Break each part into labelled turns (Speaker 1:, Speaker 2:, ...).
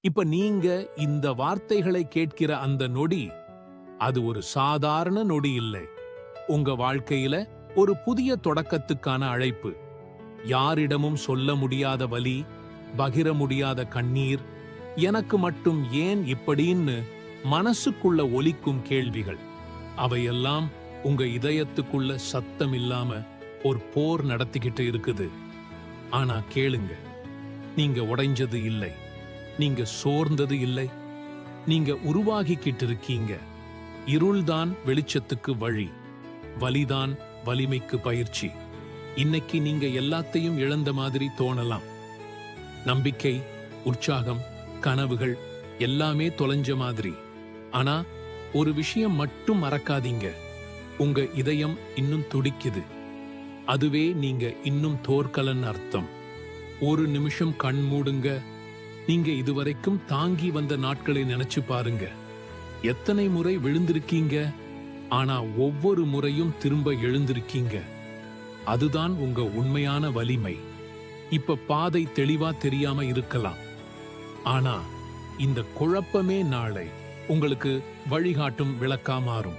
Speaker 1: இப்ப நீங்க இந்த வார்த்தைகளை கேட்கிற அந்த நொடி, அது ஒரு சாதாரண நொடி இல்லை. உங்க வாழ்க்கையில ஒரு புதிய தொடக்கத்துக்கான அழைப்பு. யாரிடமும் சொல்ல முடியாத வலி, பகிர முடியாத கண்ணீர், எனக்கு மட்டும் ஏன் இப்படின்னு மனசுக்குள்ள ஒலிக்கும் கேள்விகள். அவையெல்லாம் உங்க இதயத்துக்குள்ள சத்தம் இல்லாம ஒரு போர் நடத்திக்கிட்டு இருக்குது. ஆனா கேளுங்க, நீங்க உடைஞ்சது இல்லை, நீங்க சோர்ந்தது இல்லை, நீங்க உருவாகிக்கிட்டு இருக்கீங்க. இருள்தான் வெளிச்சத்துக்கு வழி, வலிதான் வலிமைக்கு பயிற்சி. இன்னைக்கு நீங்க எல்லாத்தையும் இழந்த மாதிரி தோணலாம். நம்பிக்கை, உற்சாகம், கனவுகள் எல்லாமே தொலைஞ்ச மாதிரி. ஆனா ஒரு விஷயம் மட்டும் மறக்காதீங்க, உங்க இதயம் இன்னும் துடிக்குது. அதுவே நீங்க இன்னும் தோற்கலன்னு அர்த்தம். ஒரு நிமிஷம் கண் மூடுங்க. நீங்க இதுவரைக்கும் தாங்கி வந்த நாட்களை நினைச்சு பாருங்க. எத்தனை முறை விழுந்திருக்கீங்க, ஆனா ஒவ்வொரு முறையும் திரும்ப எழுந்திருக்கீங்க. அதுதான் உங்க உண்மையான வலிமை. இப்ப பாதை தெளிவா தெரியாம இருக்கலாம், ஆனா இந்த குழப்பமே நாளை உங்களுக்கு வழிகாட்டும் விளக்கா மாறும்.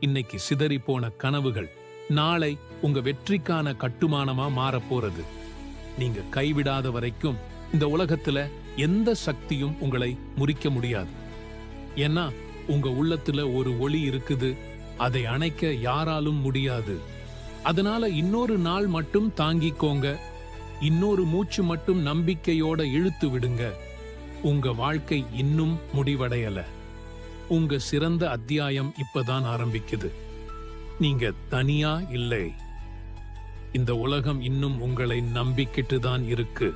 Speaker 1: இன்னைக்கு சிதறி போன கனவுகள் நாளை உங்க வெற்றிக்கான கட்டுமானமா மாறப்போறது. நீங்க கைவிடாத வரைக்கும் இந்த உலகத்துல எந்த சக்தியும் உங்களை முறிக்க முடியாது. ஏன்னா உங்க உள்ளத்துல ஒரு ஒளி இருக்குது, அதை அணைக்க யாராலும் முடியாது. அதனால இன்னொரு நாள் மட்டும் தாங்கிக்கோங்க, இன்னொரு மூச்சு மட்டும் நம்பிக்கையோட இழுத்து விடுங்க. உங்க வாழ்க்கை இன்னும் முடிவடையல. உங்க சிறந்த அத்தியாயம் இப்பதான் ஆரம்பிக்குது. நீங்க தனியா இல்லை, இந்த உலகம் இன்னும் உங்களை நம்பிக்கிட்டு தான் இருக்கு.